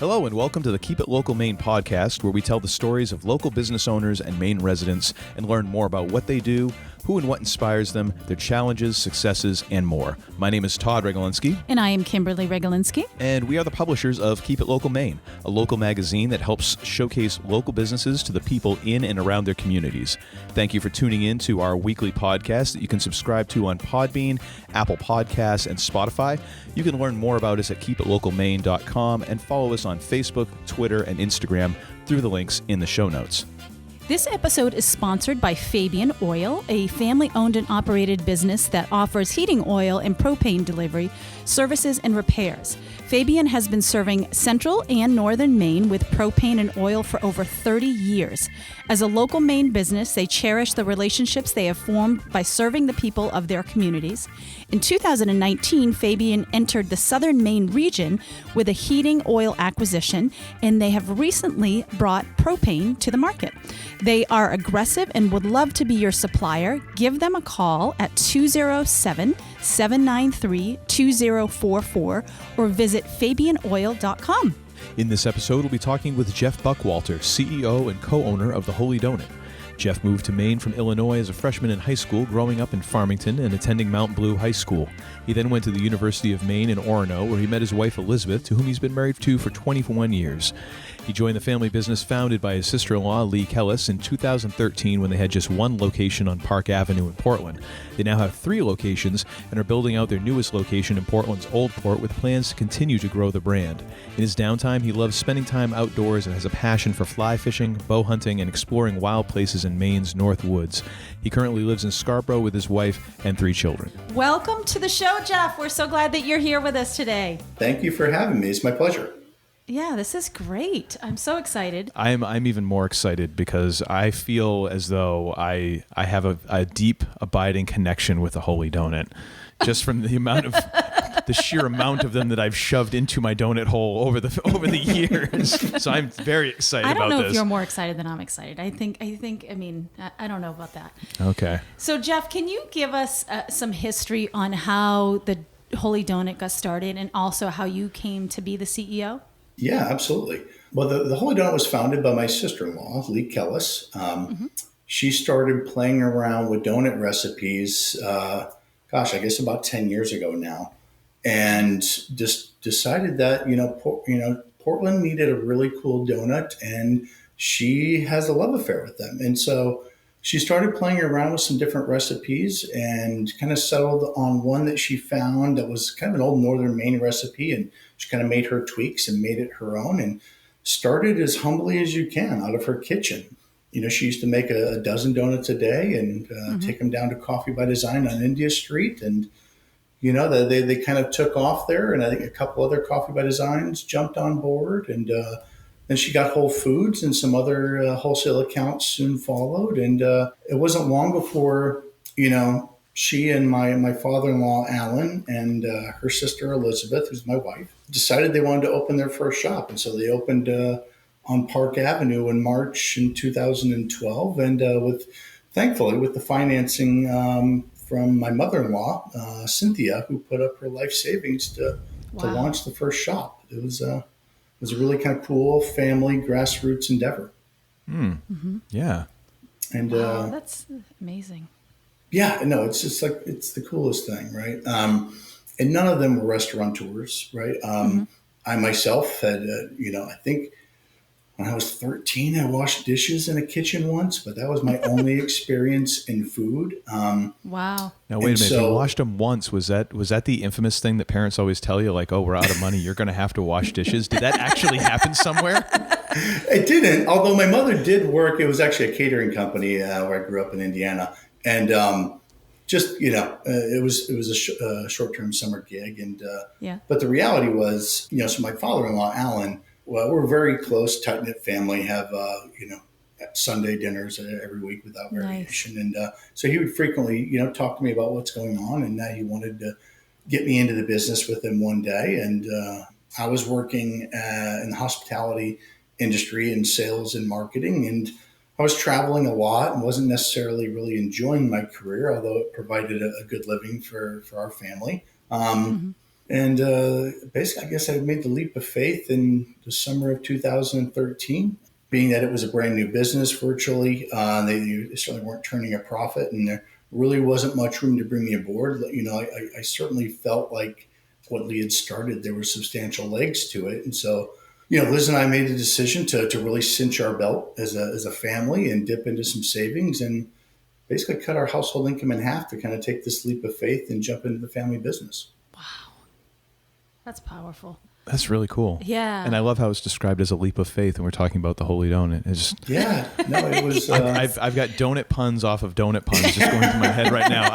Hello and welcome to the Keep It Local Maine podcast, where we tell the stories of local business owners and Maine residents and learn more about what they do, who and what inspires them, their challenges, successes, and more. My name is Todd Regalinski. And I am Kimberly Regalinski. And we are the publishers of Keep It Local Maine, a local magazine that helps showcase local businesses to the people in and around their communities. Thank you for tuning in to our weekly podcast that you can subscribe to on Podbean, Apple Podcasts, and Spotify. You can learn more about us at keepitlocalmaine.com and follow us on Facebook, Twitter, and Instagram through the links in the show notes. This episode is sponsored by Fabian Oil, a family-owned and operated business that offers heating oil and propane delivery, services, and repairs. Fabian has been serving central and northern Maine with propane and oil for over 30 years. As a local Maine business, they cherish the relationships they have formed by serving the people of their communities. In 2019, Fabian entered the southern Maine region with a heating oil acquisition, and they have recently brought propane to the market. They are aggressive and would love to be your supplier. Give them a call at 207-793-2044 or visit fabianoil.com. In this episode, we'll be talking with Jeff Buckwalter, CEO and co-owner of The Holy Donut. Jeff moved to Maine from Illinois as a freshman in high school, growing up in Farmington and attending Mount Blue High School. He then went to the University of Maine in Orono, where he met his wife Elizabeth, to whom he's been married to for 21 years. He joined the family business founded by his sister-in-law, Leigh Kellis, in 2013 when they had just one location on Park Avenue in Portland. They now have 3 locations and are building out their newest location in Portland's Old Port with plans to continue to grow the brand. In his downtime, he loves spending time outdoors and has a passion for fly fishing, bow hunting, and exploring wild places in Maine's North Woods. He currently lives in Scarborough with his wife and 3 children. Welcome to the show, Jeff. We're so glad that you're here with us today. Thank you for having me. It's my pleasure. Yeah, this is great. I'm so excited. I'm even more excited because I feel as though I have a deep, abiding connection with the Holy Donut, just from the amount of the sheer amount of them that I've shoved into my donut hole over the years. So I'm very excited about this. I don't know if you're more excited than I'm excited. I don't know about that. Okay. So Jeff, can you give us some history on how the Holy Donut got started and also how you came to be the CEO? Yeah, absolutely. Well, the Holy Donut was founded by my sister-in-law, Leigh Kellis. She started playing around with donut recipes, I guess about 10 years ago now, and just decided that, Portland needed a really cool donut, and she has a love affair with them. And so she started playing around with some different recipes and kind of settled on one that she found that was kind of an old Northern Maine recipe. And she kind of made her tweaks and made it her own and started as humbly as you can out of her kitchen. She used to make a dozen donuts a day and take them down to Coffee by Design on India Street. And, they kind of took off there. And I think a couple other Coffee by Designs jumped on board. And then she got Whole Foods and some other wholesale accounts soon followed. And it wasn't long before, she and my father-in-law, Alan, and her sister, Elizabeth, who's my wife, decided they wanted to open their first shop. And so they opened on Park Avenue in March in 2012. And thankfully, with the financing from my mother-in-law, Cynthia, who put up her life savings to launch the first shop. It was a really kind of cool family grassroots endeavor. Yeah. And that's amazing. Yeah, no, it's just like, it's the coolest thing, right? And none of them were restaurateurs, right? I myself had, I think when I was 13, I washed dishes in a kitchen once, but that was my only experience in food. Wow. Now, wait a minute. You washed them once. Was that the infamous thing that parents always tell you, like, oh, we're out of money, you're going to have to wash dishes? Did that actually happen somewhere? It didn't, although my mother did work. It was actually a catering company where I grew up in Indiana. And it was a short-term summer gig. And but the reality was, so my father-in-law, Alan, well, we're a very close, tight-knit family, have, Sunday dinners every week without variation. Nice. And so he would frequently, talk to me about what's going on. And now he wanted to get me into the business with him one day. And I was working in the hospitality industry in sales and marketing. And I was traveling a lot and wasn't necessarily really enjoying my career, although it provided a good living for our family. And basically, I guess I made the leap of faith in the summer of 2013, being that it was a brand new business virtually. They certainly weren't turning a profit, and there really wasn't much room to bring me aboard. I certainly felt like what Leigh had started, there were substantial legs to it. And so, Liz and I made the decision to really cinch our belt as a family and dip into some savings and basically cut our household income in half to kind of take this leap of faith and jump into the family business. Wow. That's powerful. That's really cool. Yeah. And I love how it's described as a leap of faith when we're talking about the Holy Donut. It was. I've got donut puns off of donut puns just going through my head right now.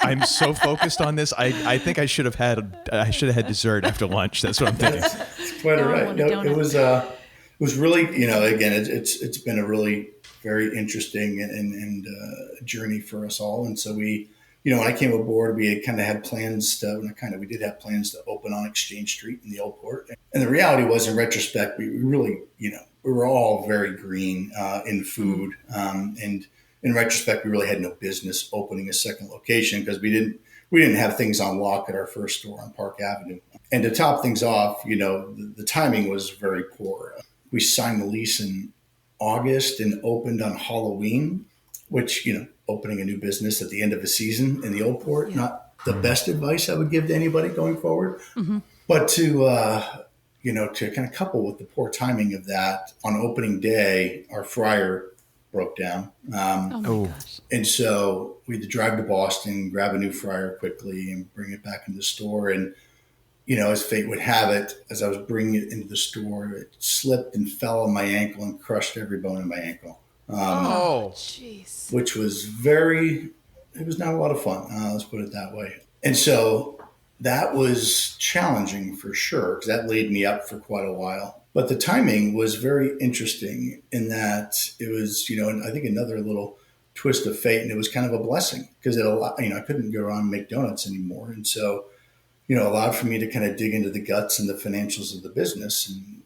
I'm so focused on this. I think I should have had dessert after lunch. That's what I'm thinking. That's quite right. No, it was really, again, it's been a really very interesting and journey for us all. And so we, when I came aboard, we had plans we did have plans to open on Exchange Street in the Old Port. And the reality was, in retrospect, we really, we were all very green in food. And in retrospect, we really had no business opening a second location because we didn't have things on lock at our first store on Park Avenue. And to top things off, the timing was very poor. We signed the lease in August and opened on Halloween, which, opening a new business at the end of a season in the Old Port, not the best advice I would give to anybody going forward. Mm-hmm. But to kind of couple with the poor timing of that, on opening day, our fryer broke down. Gosh. And so we had to drive to Boston, grab a new fryer quickly and bring it back into the store. And, as fate would have it, as I was bringing it into the store, it slipped and fell on my ankle and crushed every bone in my ankle. Jeez. Which was it was not a lot of fun. Let's put it that way. And so that was challenging for sure, because that laid me up for quite a while. But the timing was very interesting in that it was, and I think another little twist of fate, and it was kind of a blessing because I couldn't go around and make donuts anymore. And so, allowed for me to kind of dig into the guts and the financials of the business. And,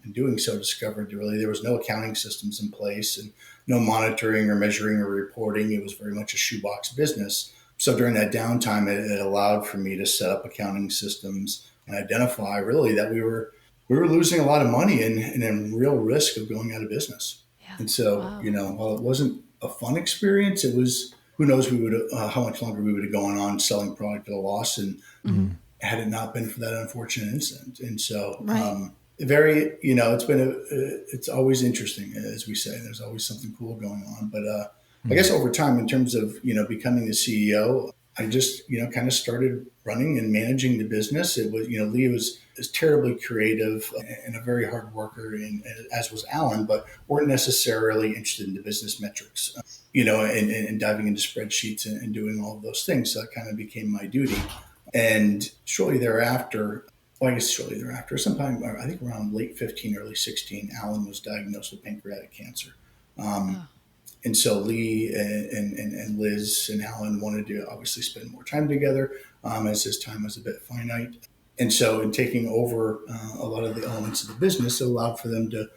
in doing so, discovered really there was no accounting systems in place and no monitoring or measuring or reporting. It was very much a shoebox business. So during that downtime, it allowed for me to set up accounting systems and identify really that we were losing a lot of money and in real risk of going out of business. Yeah. And so, while it wasn't a fun experience, it was, who knows how much longer we would have gone on selling product at a loss, and had it not been for that unfortunate incident. And so, it's always interesting, as we say, there's always something cool going on. But I guess over time, in terms of, becoming the CEO, I just, kind of started running and managing the business. It was, Leigh was terribly creative and a very hard worker, and as was Alan, but weren't necessarily interested in the business metrics, and diving into spreadsheets and doing all of those things. So that kind of became my duty. And shortly thereafter, sometime, I think around late 15, early 16, Alan was diagnosed with pancreatic cancer. And so Leigh and Liz and Alan wanted to obviously spend more time together, as his time was a bit finite. And so in taking over a lot of the elements of the business, it allowed for them to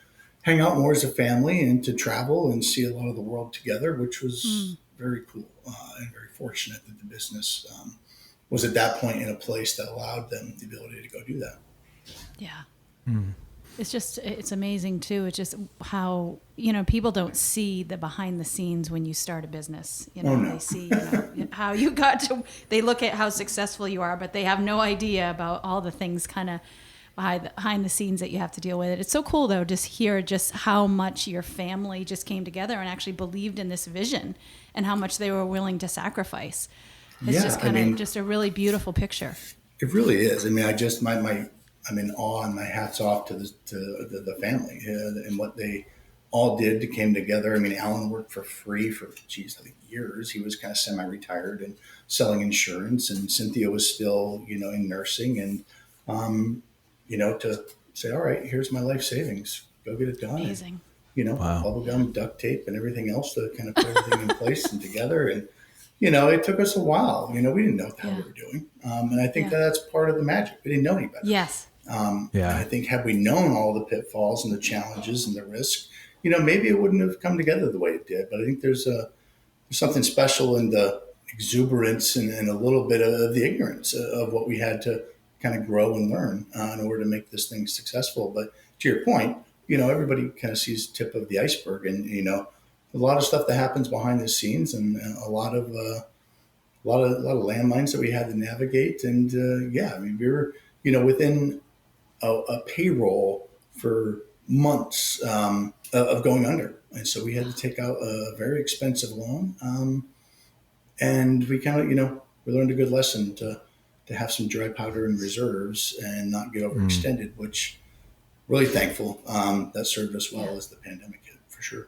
hang out more as a family and to travel and see a lot of the world together, which was very cool and very fortunate that the business was at that point in a place that allowed them the ability to go do that. Yeah. It's amazing too. It's just how, people don't see the behind the scenes when you start a business. They see, how you they look at how successful you are, but they have no idea about all the things kind of behind the scenes that you have to deal with. It's so cool though, just hear just how much your family just came together and actually believed in this vision and how much they were willing to sacrifice. It's just kind of just a really beautiful picture. It really is. I mean, I'm in awe, and my hat's off to the family and what they all did to came together. I mean, Alan worked for free for, I think years. He was kind of semi-retired and selling insurance, and Cynthia was still, in nursing, and, to say, all right, here's my life savings, go get it done. Amazing. And, wow. Bubble gum, duct tape, and everything else to kind of put everything in place and together. And, it took us a while. We didn't know what we were doing. And I think that's part of the magic. We didn't know any better. Yes. And I think had we known all the pitfalls and the challenges and the risk, maybe it wouldn't have come together the way it did. But I think there's something special in the exuberance and a little bit of the ignorance of what we had to kind of grow and learn in order to make this thing successful. But to your point, everybody kind of sees the tip of the iceberg, and a lot of stuff that happens behind the scenes, and a lot of landmines that we had to navigate. And we were within a payroll for months of going under, and so we had to take out a very expensive loan. And we kind of we learned a good lesson to have some dry powder in reserves and not get overextended, which really thankful that served us well as the pandemic hit, for sure.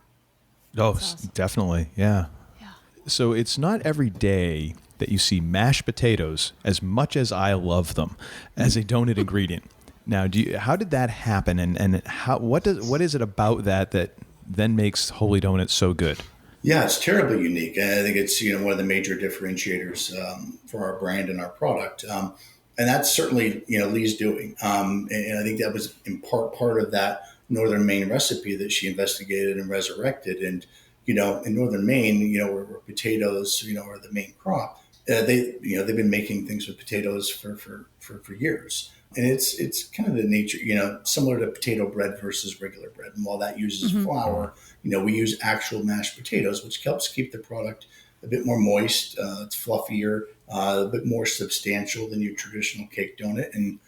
Oh, awesome. Definitely. Yeah. So it's not every day that you see mashed potatoes, as much as I love them, as a donut ingredient. Now, how did that happen, and what is it about that then makes Holy Donut so good? Yeah, it's terribly unique. And I think it's one of the major differentiators for our brand and our product. And that's certainly Leigh's doing. And I think that was in part of that Northern Maine recipe that she investigated and resurrected. And in Northern Maine, where potatoes are the main crop, they've been making things with potatoes for years. And it's kind of the nature, similar to potato bread versus regular bread. And while that uses flour, we use actual mashed potatoes, which helps keep the product a bit more moist. It's fluffier, a bit more substantial than your traditional cake donut, and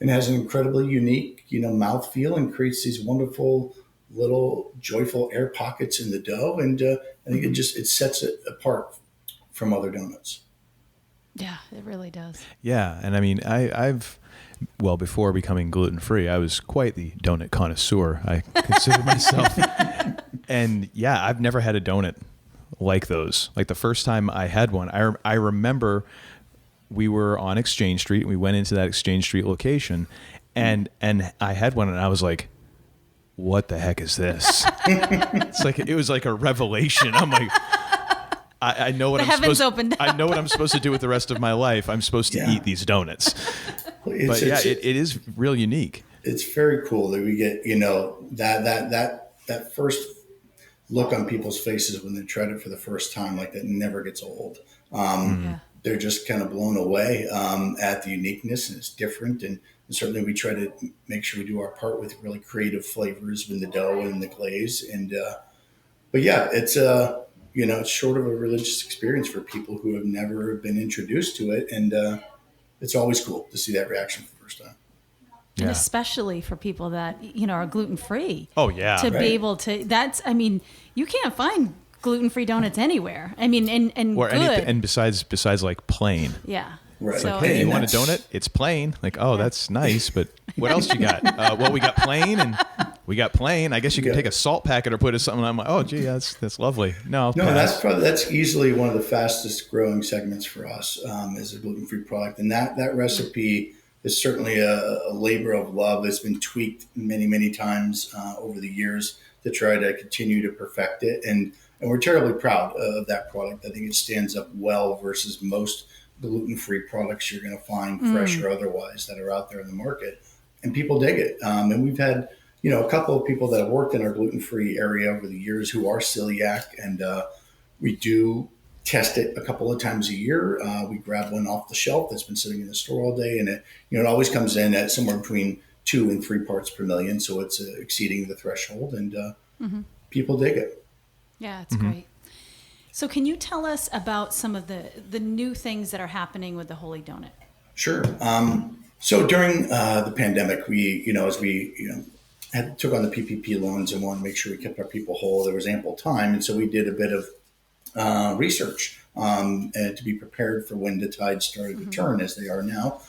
has an incredibly unique, mouthfeel, and creates these wonderful little joyful air pockets in the dough. And I think it sets it apart from other donuts. Yeah, it really does. Yeah, and I mean, well, before becoming gluten-free, I was quite the donut connoisseur, I consider myself. And yeah, I've never had a donut like those. Like the first time I had one, I remember we were on Exchange Street, and we went into that Exchange Street location, and I had one, and I was like, what the heck is this? It was like a revelation. I'm like, I know what I know what I'm supposed to do with the rest of my life. I'm supposed to eat these donuts. It is real unique. It's very cool that we get, that first look on people's faces when they tried it for the first time, like that never gets old. They're just kind of blown away at the uniqueness, and it's different. And certainly we try to make sure we do our part with really creative flavors in the dough and the glaze. And, it's it's sort of a religious experience for people who have never been introduced to it. And it's always cool to see that reaction for the first time. And especially for people that, are gluten-free. Oh, yeah. To be able to, you can't find gluten-free donuts anywhere. I mean, and or good. Anything, and besides like plain. Yeah. Right. So, hey, you want a donut? It's plain. Like, oh, that's nice, but what else you got? Well, we got plain, and we got plain. I guess you could take a salt packet or put it something. I'm like, oh, gee, that's lovely. No, that's easily one of the fastest growing segments for us as a gluten-free product, and that recipe is certainly a labor of love that's been tweaked many, many times over the years to try to continue to perfect it, and we're terribly proud of that product. I think it stands up well versus most gluten-free products you're going to find, fresh or otherwise, that are out there in the market, and people dig it. And we've had, a couple of people that have worked in our gluten-free area over the years who are celiac, and we do test it a couple of times a year. We grab one off the shelf that's been sitting in the store all day, and it always comes in at somewhere between 2 and 3 parts per million, so it's exceeding the threshold, and people dig it. Yeah, it's great. So can you tell us about some of the new things that are happening with the Holy Donut? Sure. So during the pandemic, we, as we, took on the PPP loans and wanted to make sure we kept our people whole, there was ample time. And so we did a bit of research and to be prepared for when the tide started to turn, as they are now.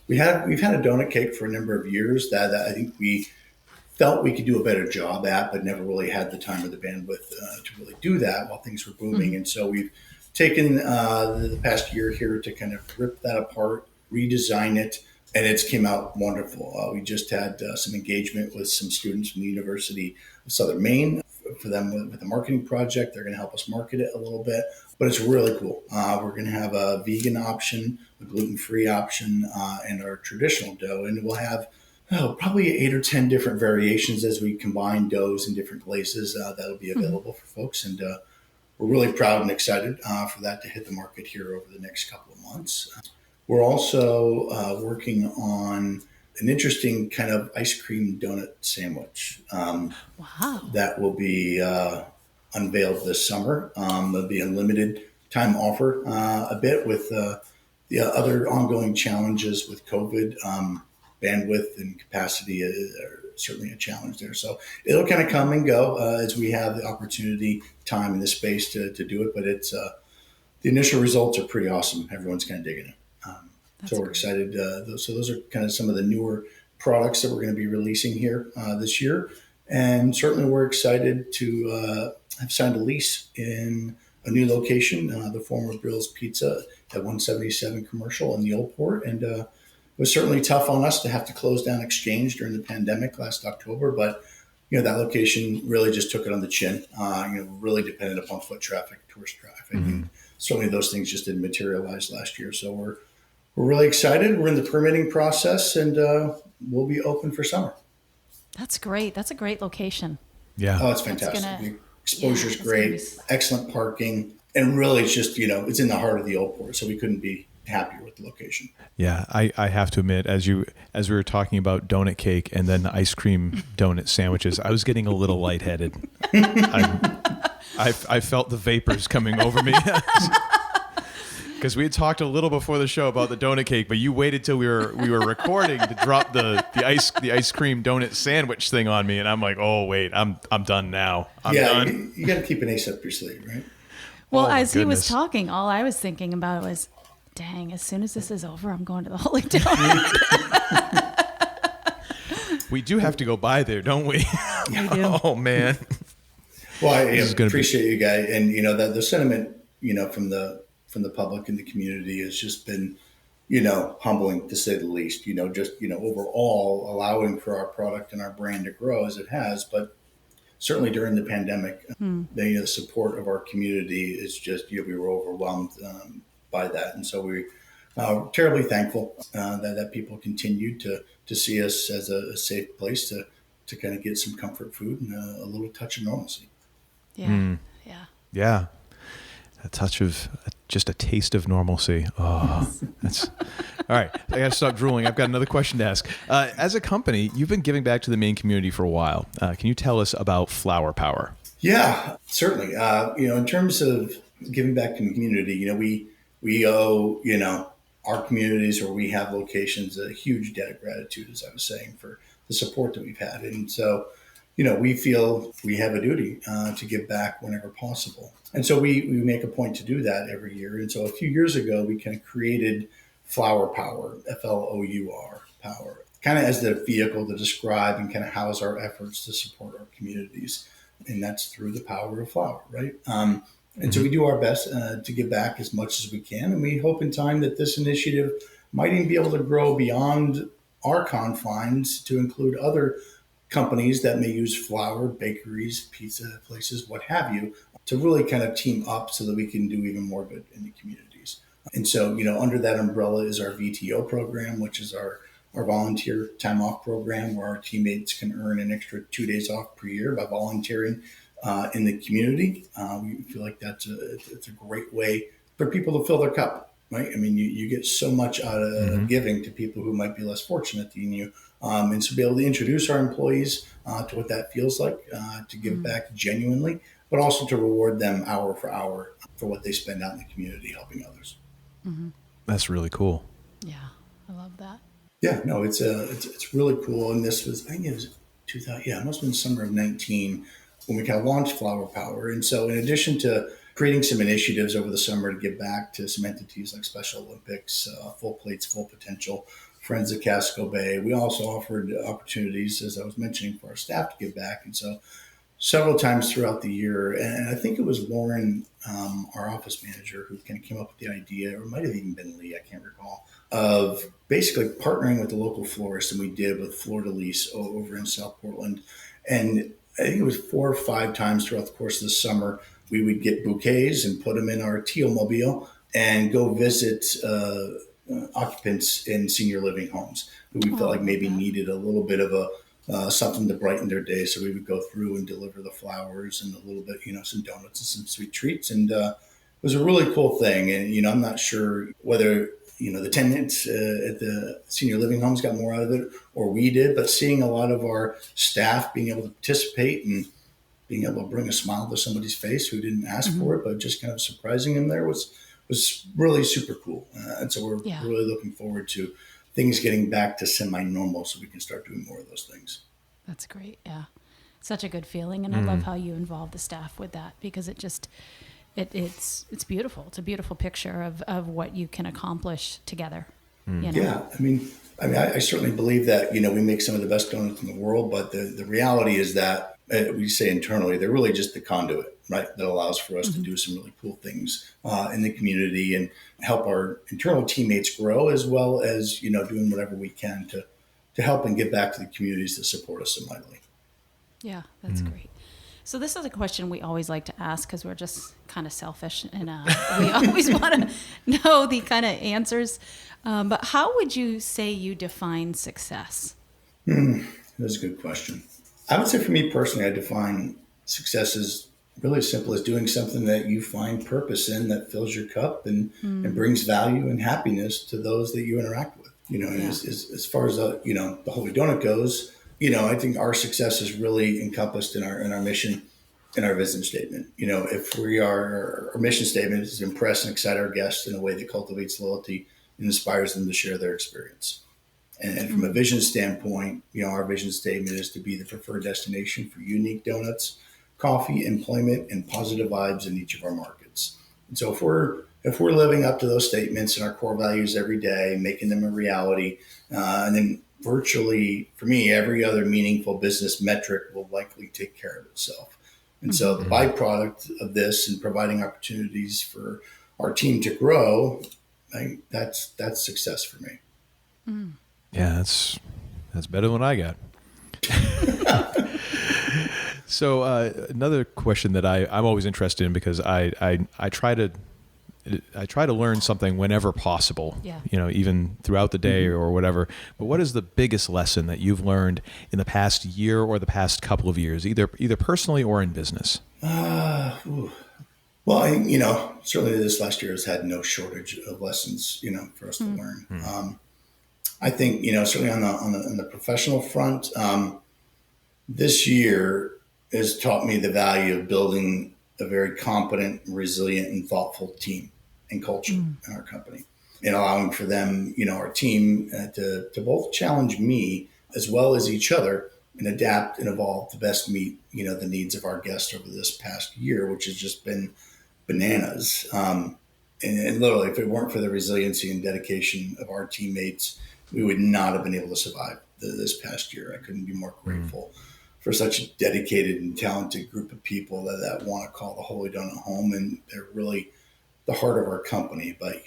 We've had a donut cake for a number of years that I think we felt we could do a better job at, but never really had the time or the bandwidth to really do that while things were booming. And so we've taken the past year here to kind of rip that apart, redesign it, and it's came out wonderful. We just had some engagement with some students from the University of Southern Maine for them with a marketing project. They're going to help us market it a little bit, but it's really cool. We're going to have a vegan option, a gluten-free option, and our traditional dough, and we'll have probably 8 or 10 different variations as we combine doughs in different places that'll be available for folks. And we're really proud and excited for that to hit the market here over the next couple of months. We're also working on an interesting kind of ice cream donut sandwich Wow. that will be unveiled this summer. There'll be a limited time offer a bit with the other ongoing challenges with COVID. Bandwidth and capacity are certainly a challenge there. So it'll kind of come and go as we have the opportunity, time, and the space to do it. But it's the initial results are pretty awesome. Everyone's kind of digging it. So we're excited. So those are kind of some of the newer products that we're going to be releasing here this year. And certainly we're excited to have signed a lease in a new location, the former Bill's Pizza at 177 Commercial in the Old Port. And it was certainly tough on us to have to close down Exchange during the pandemic last October, but that location really just took it on the chin. Really dependent upon foot traffic, tourist traffic, and certainly those things just didn't materialize last year. So we're really excited. We're in the permitting process, and we'll be open for summer. That's great. That's a great location. Yeah. Oh, it's fantastic. The exposure's great, excellent parking, and really it's just, it's in the heart of the Old Port, so we couldn't be happier with the location. Yeah, I have to admit, as we were talking about donut cake and then ice cream donut sandwiches, I was getting a little lightheaded. I felt the vapors coming over me. Because we had talked a little before the show about the donut cake, but you waited till we were recording to drop the ice cream donut sandwich thing on me, and I'm like, oh wait, I'm done now. I'm done. You got to keep an ace up your sleeve, right? Well, as he was talking, all I was thinking about was, dang, as soon as this is over, I'm going to the Holy Donut. We do have to go by there, don't we? We do. Oh man. Well, I appreciate you guys, and the sentiment, from the public and the community has just been, humbling to say the least. Overall allowing for our product and our brand to grow as it has, but certainly during the pandemic, the support of our community is just, we were overwhelmed by that, and so we terribly thankful that people continued to see us as a safe place to kind of get some comfort food and a little touch of normalcy. Yeah. A touch of just a taste of normalcy. Oh, that's all right. I got to stop drooling. I've got another question to ask. As a company, you've been giving back to the Maine community for a while. Can you tell us about Flower Power? Yeah, certainly. In terms of giving back to the community, we owe, our communities where we have locations a huge debt of gratitude, as I was saying, for the support that we've had. And so, we feel we have a duty to give back whenever possible. And so we make a point to do that every year. And so a few years ago, we kind of created Flower Power, FLOUR, Power, kind of as the vehicle to describe and kind of house our efforts to support our communities. And that's through the power of flower, right? And so we do our best to give back as much as we can. And we hope in time that this initiative might even be able to grow beyond our confines to include other companies that may use flour, bakeries, pizza places, what have you, to really kind of team up so that we can do even more good in the communities. And so, under that umbrella is our VTO program, which is our volunteer time off program, where our teammates can earn an extra 2 days off per year by volunteering in the community. We feel like it's a great way for people to fill their cup, right? I mean, you get so much out of giving to people who might be less fortunate than you. And so be able to introduce our employees to what that feels like, to give back genuinely, but also to reward them hour for hour for what they spend out in the community helping others. That's really cool. Yeah, I love that. Yeah, no, it's really cool. And this was, I think it was 2000, it must have been summer of 19 when we kind of launched Flower Power. And so in addition to creating some initiatives over the summer to give back to some entities like Special Olympics, Full Plates, Full Potential, Friends of Casco Bay, we also offered opportunities, as I was mentioning, for our staff to give back. And so several times throughout the year, and I think it was Lauren, our office manager, who kind of came up with the idea, or it might have even been Leigh, I can't recall, of basically partnering with the local florist, and we did with Fleur de Lis over in South Portland. And I think it was 4 or 5 times throughout the course of the summer, we would get bouquets and put them in our Teal-mobile and go visit occupants in senior living homes who we felt like maybe needed a little bit of a something to brighten their day. So we would go through and deliver the flowers and a little bit, some donuts and some sweet treats. And was a really cool thing. And, I'm not sure whether, the tenants at the senior living homes got more out of it or we did, but seeing a lot of our staff being able to participate and being able to bring a smile to somebody's face who didn't ask for it, but just kind of surprising them there was really super cool. And so we're really looking forward to things getting back to semi-normal so we can start doing more of those things. That's great. Yeah. Such a good feeling. And I love how you involve the staff with that, because it's beautiful. It's a beautiful picture of what you can accomplish together. Yeah. I certainly believe that, we make some of the best donuts in the world, but the reality is that we say internally, they're really just the conduit, right? That allows for us to do some really cool things in the community and help our internal teammates grow, as well as, doing whatever we can to help and give back to the communities that support us so mightily. Yeah, that's great. So this is a question we always like to ask because we're just kind of selfish and we always want to know the kind of answers. But how would you say you define success? That's a good question. I would say for me personally, I define success as really simple as doing something that you find purpose in, that fills your cup and brings value and happiness to those that you interact with. As far as the Holy Donut goes, I think our success is really encompassed in our mission, in our vision statement. If our mission statement is to impress and excite our guests in a way that cultivates loyalty and inspires them to share their experience. And from a vision standpoint, our vision statement is to be the preferred destination for unique donuts, coffee, employment, and positive vibes in each of our markets. And so if we're living up to those statements and our core values every day, making them a reality, and then virtually, for me, every other meaningful business metric will likely take care of itself. And so the byproduct of this and providing opportunities for our team to grow, that's success for me. Yeah, that's better than what I got. So another question that I'm always interested in, because I try to learn something whenever possible, even throughout the day or whatever. But what is the biggest lesson that you've learned in the past year or the past couple of years, either personally or in business? Well, certainly this last year has had no shortage of lessons, for us to learn. I think, certainly on the professional front, this year has taught me the value of building a very competent, resilient, and thoughtful team and culture in our company, and allowing for them, our team, to both challenge me as well as each other and adapt and evolve to best meet, the needs of our guests over this past year, which has just been bananas. And literally, if it weren't for the resiliency and dedication of our teammates, we would not have been able to survive this past year. I couldn't be more grateful for such a dedicated and talented group of people that want to call the Holy Donut home, and they're really the heart of our company. But,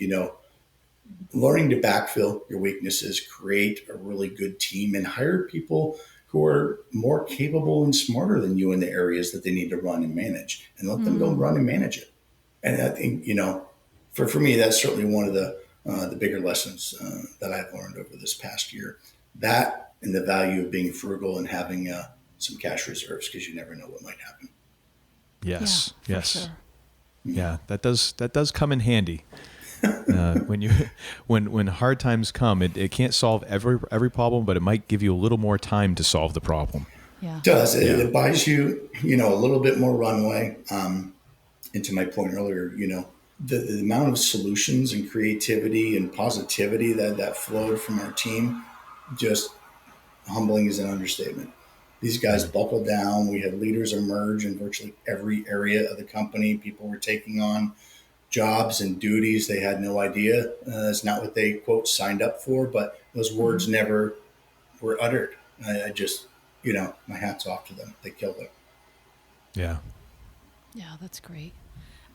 learning to backfill your weaknesses, create a really good team, and hire people who are more capable and smarter than you in the areas that they need to run and manage, and let them go run and manage it. And I think, for me, that's certainly one of the bigger lessons that I've learned over this past year. That and the value of being frugal and having some cash reserves, because you never know what might happen. Yes. Sure. Yeah, that does come in handy. When hard times come, it can't solve every problem, but it might give you a little more time to solve the problem. Yeah. It does. It buys you, a little bit more runway. And to my point earlier, the amount of solutions and creativity and positivity that flowed from our team, just humbling is an understatement. These guys buckled down. We had leaders emerge in virtually every area of the company. People were taking on jobs and duties they had no idea. It's not what they, quote, signed up for, but those words never were uttered. I just, my hat's off to them. They killed it. Yeah. Yeah, that's great.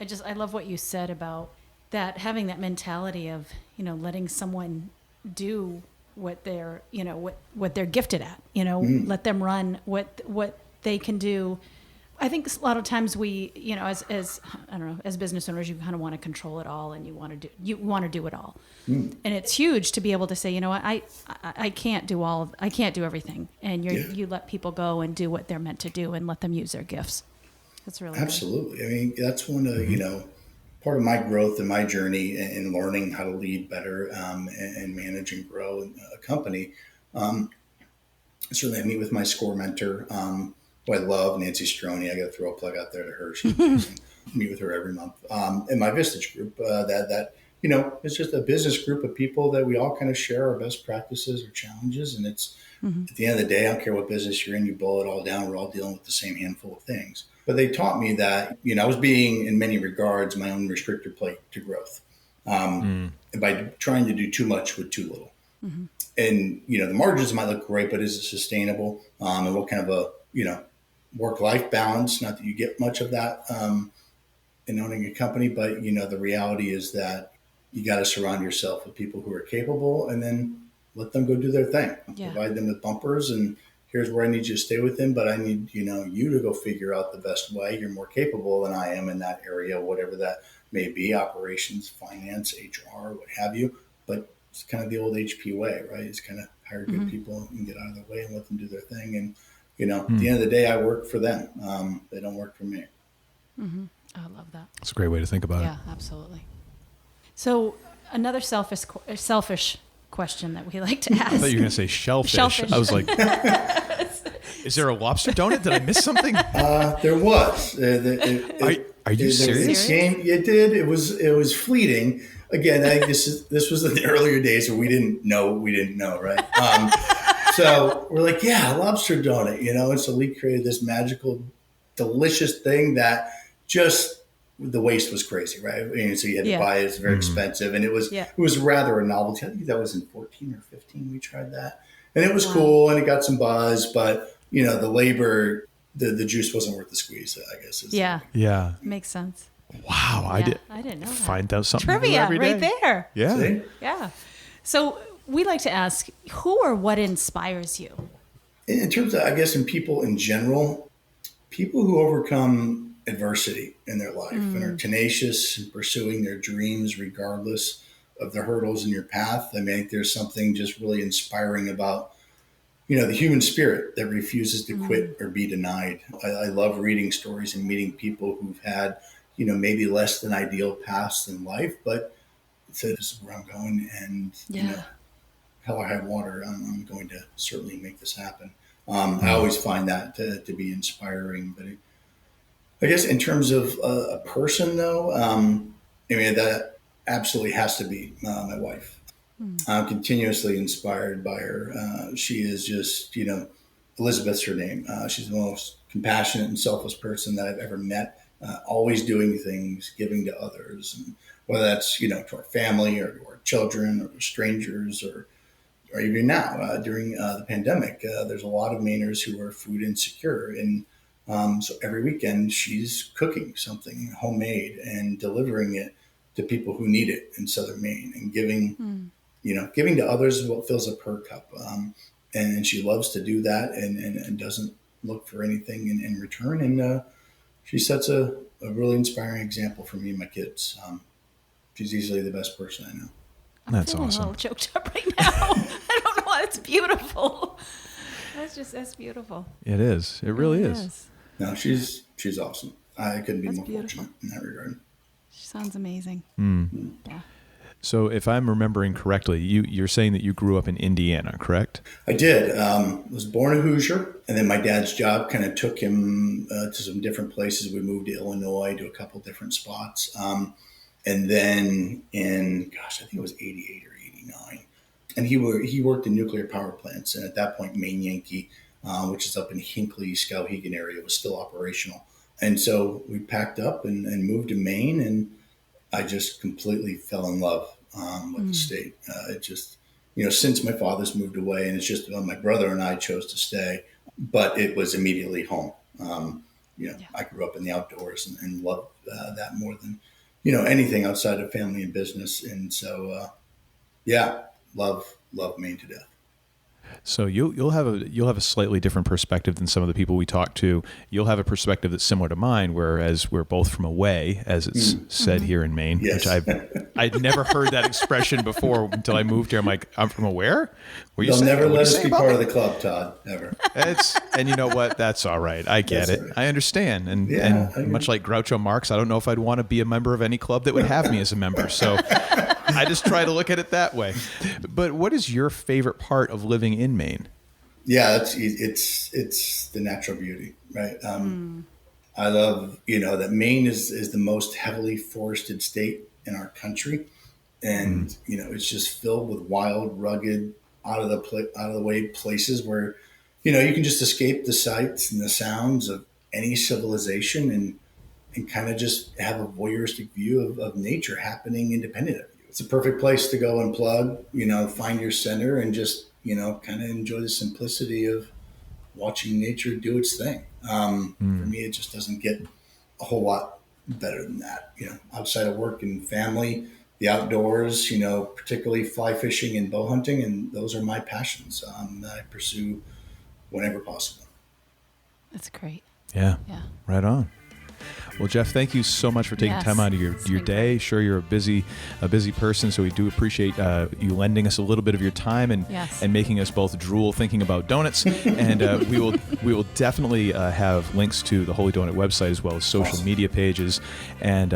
I love what you said about that, having that mentality of, letting someone do what they're, what they're gifted at, let them run what they can do. I think a lot of times we, as I don't know, as business owners, you kind of want to control it all, and you want to do it all. And it's huge to be able to say, I can't do I can't do everything. And you let people go and do what they're meant to do and let them use their gifts. That's really absolutely good. I mean, that's one of, part of my growth and my journey in learning how to lead better and manage and grow a company. Certainly I meet with my SCORE mentor, who I love, Nancy Stroni. I got to throw a plug out there to her. She's amazing. Meet with her every month. And my Vistage group, that it's just a business group of people that we all kind of share our best practices or challenges. And it's at the end of the day, I don't care what business you're in, you boil it all down. We're all dealing with the same handful of things. But they taught me that, I was being, in many regards, my own restrictor plate to growth by trying to do too much with too little. Mm-hmm. And, the margins might look great, but is it sustainable? And what kind of a, work-life balance? Not that you get much of that in owning a company, but, the reality is that you got to surround yourself with people who are capable and then let them go do their thing. Yeah. Provide them with bumpers and here's where I need you to stay with them, but I need, you to go figure out the best way. You're more capable than I am in that area, whatever that may be, operations, finance, HR, what have you. But it's kind of the old HP way, right? It's kind of hire good people and get out of their way and let them do their thing. And, at the end of the day, I work for them. They don't work for me. Mm-hmm. I love that. That's a great way to think about it. Yeah, absolutely. So another selfish question that we like to ask. I thought you were going to say shellfish. I was like, is there a lobster donut? Did I miss something? There was. Are you serious? It did. It was fleeting. Again, this was in the earlier days where we didn't know, right? So we're like, yeah, lobster donut, and so Leigh created this magical, delicious thing that just the waste was crazy, right? So you had to buy it. It's very expensive. And it was rather a novelty. I think that was in 14 or 15 we tried that. And it was cool and it got some buzz, but the labor, the juice wasn't worth the squeeze, I guess. Yeah. Makes sense. Wow. I didn't know that. Find out something Trivia every day. right there. Yeah. See? Yeah. So we like to ask, who or what inspires you? In terms of, I guess, in people in general, people who overcome adversity in their life and are tenacious in pursuing their dreams regardless of the hurdles in your path. I think there's something just really inspiring about, the human spirit that refuses to quit or be denied. I love reading stories and meeting people who've had, maybe less than ideal paths in life, but said, this is where I'm going and, hell or high water, I'm going to certainly make this happen. I always find that to be inspiring, but I guess in terms of a person, though, that absolutely has to be my wife. I'm continuously inspired by her. She is just, Elizabeth's her name. She's the most compassionate and selfless person that I've ever met. Always doing things, giving to others, and whether that's to our family or to our children or to strangers or even now during the pandemic. There's a lot of Mainers who are food insecure and. So every weekend she's cooking something homemade and delivering it to people who need it in Southern Maine and giving to others what fills up her cup. And she loves to do that and doesn't look for anything in return. And she sets a really inspiring example for me and my kids. She's easily the best person I know. That's awesome. I'm a little choked up right now. I don't know why. It's beautiful. That's beautiful. It is. It really is. No, she's awesome. I couldn't be more fortunate in that regard. She sounds amazing. Yeah. So if I'm remembering correctly, you're saying that you grew up in Indiana, correct? I did. Was born a Hoosier, and then my dad's job kind of took him to some different places. We moved to Illinois to a couple different spots. And then in, I think it was 88 or 89. And he worked in nuclear power plants. And at that point, Maine Yankee, which is up in Hinckley, Skowhegan area, was still operational. And so we packed up and moved to Maine, and I just completely fell in love with the state. It just, since my father's moved away, and it's just my brother and I chose to stay, but it was immediately home. I grew up in the outdoors and loved that more than, anything outside of family and business. And so, love Maine to death. So you'll have a slightly different perspective than some of the people we talk to. You'll have a perspective that's similar to mine, whereas we're both from away, as it's said here in Maine. Yes. Which I'd never heard that expression before until I moved here. I'm like, I'm from where? They'll never let us be part of the club, Todd. Ever. And you know what? That's all right. I get it. Right. I understand. And much like Groucho Marx, I don't know if I'd want to be a member of any club that would have me as a member. So I just try to look at it that way. But what is your favorite part of living in Maine? Yeah, it's the natural beauty, right? I love, that Maine is the most heavily forested state in our country. And, it's just filled with wild, rugged, out of the way places where, you can just escape the sights and the sounds of any civilization and kind of just have a voyeuristic view of nature happening independent of you. It's a perfect place to go and plug, find your center and just, kind of enjoy the simplicity of watching nature do its thing. For me, it just doesn't get a whole lot better than that. Outside of work and family, the outdoors, particularly fly fishing and bow hunting, and those are my passions that I pursue whenever possible. That's great. Yeah. Right on. Well, Jeff, thank you so much for taking time out of your day. Great. Sure, you're a busy person, so we do appreciate you lending us a little bit of your time and making us both drool thinking about donuts. And we will definitely have links to the Holy Donut website as well as social media pages. And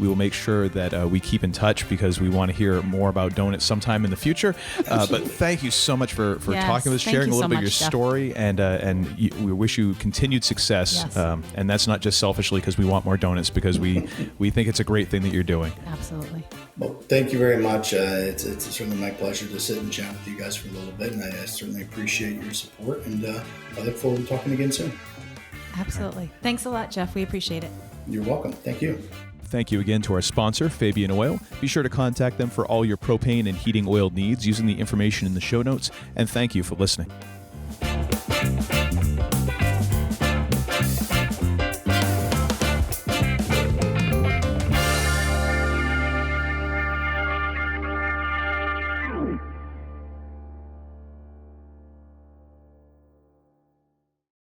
we will make sure that we keep in touch because we want to hear more about donuts sometime in the future. But thank you so much for talking with us, sharing a little bit of your story, and we wish you continued success. Yes. And that's not just selfishly because we want more donuts, because we think it's a great thing that you're doing. Absolutely. Well, thank you very much. It's certainly my pleasure to sit and chat with you guys for a little bit, and I certainly appreciate your support, and I look forward to talking again soon. Absolutely. Thanks a lot, Jeff. We appreciate it. You're welcome. Thank you. Thank you again to our sponsor, Fabian Oil. Be sure to contact them for all your propane and heating oil needs using the information in the show notes, and thank you for listening.